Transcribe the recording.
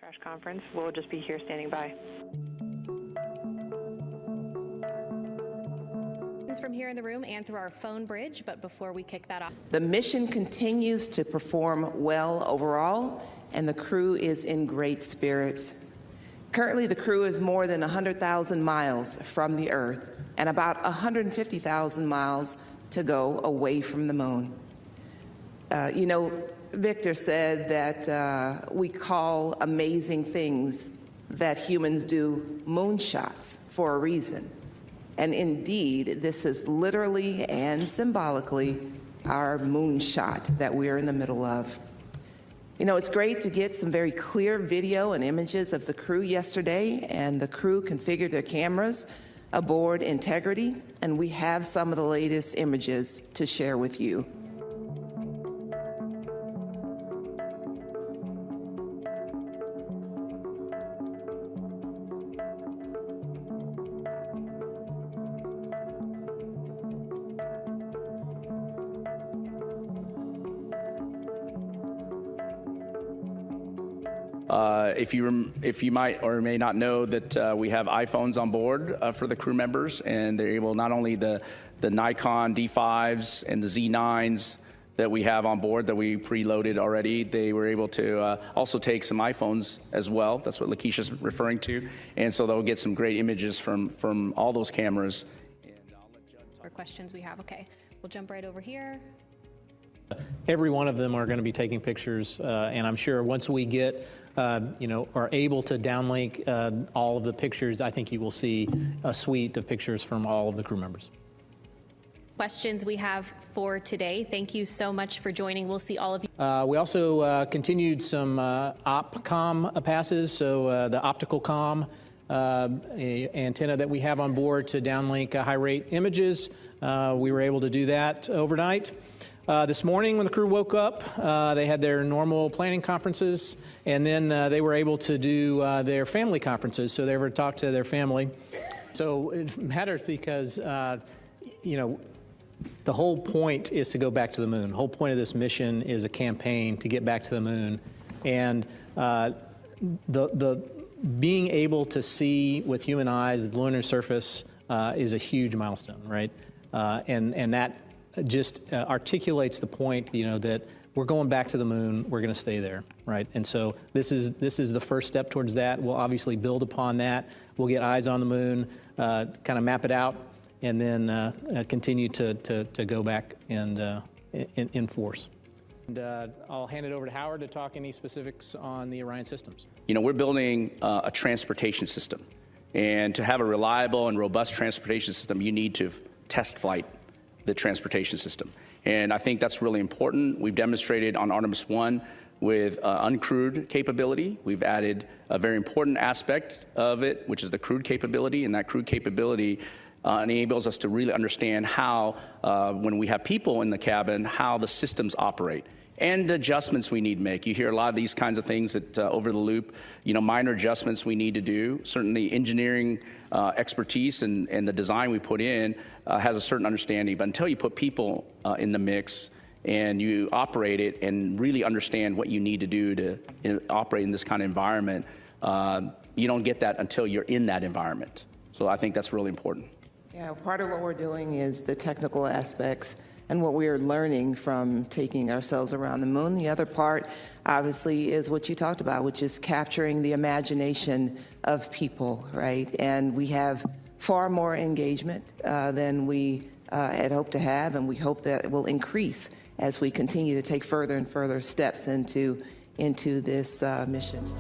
press conference. We'll just be here standing by. From here in the room and through our phone bridge, but before we kick that off. The mission continues to perform well overall, and the crew is in great spirits. Currently, the crew is more than 100,000 miles from the Earth and about 150,000 miles to go away from the moon. Victor said that we call amazing things that humans do moonshots for a reason. And indeed, this is literally and symbolically our moonshot that we're in the middle of. It's great to get some very clear video and images of the crew yesterday, and the crew configured their cameras aboard Integrity, and we have some of the latest images to share with you. If you might or may not know that we have iPhones on board for the crew members, and they're able, not only the Nikon D5s and the Z9s that we have on board that we preloaded already, they were able to also take some iPhones as well. That's what Lakeisha's referring to. And so they'll get some great images from all those cameras. And I'll let Judd talk. Or questions we have. Okay, we'll jump right over here. Every one of them are going to be taking pictures, and I'm sure once we get, are able to downlink all of the pictures, I think you will see a suite of pictures from all of the crew members. Questions we have for today. Thank you so much for joining. We'll see all of you. We also continued some OpComm passes, so the optical comm antenna that we have on board to downlink high-rate images. We were able to do that overnight. This morning when the crew woke up, they had their normal planning conferences, and then they were able to do their family conferences, so they were to talk to their family. So it matters because, the whole point is to go back to the moon. The whole point of this mission is a campaign to get back to the moon. And the being able to see with human eyes the lunar surface is a huge milestone, right? And that just articulates the point, that we're going back to the moon, we're going to stay there, right? And so this is the first step towards that. We'll obviously build upon that. We'll get eyes on the moon, kind of map it out, and then continue to go back and in force. And I'll hand it over to Howard to talk any specifics on the Orion systems. We're building a transportation system, and to have a reliable and robust transportation system, you need to test flight the transportation system. And I think that's really important. We've demonstrated on Artemis I with uncrewed capability. We've added a very important aspect of it, which is the crewed capability, and that crewed capability enables us to really understand how, when we have people in the cabin, how the systems operate and adjustments we need to make. You hear a lot of these kinds of things that over the loop, minor adjustments we need to do. Certainly engineering expertise and the design we put in has a certain understanding, but until you put people in the mix and you operate it and really understand what you need to do to operate in this kind of environment, you don't get that until you're in that environment. So I think that's really important. Yeah, part of what we're doing is the technical aspects and what we are learning from taking ourselves around the moon. The other part, obviously, is what you talked about, which is capturing the imagination of people, right? And we have far more engagement than we had hoped to have, and we hope that it will increase as we continue to take further and further steps into this mission.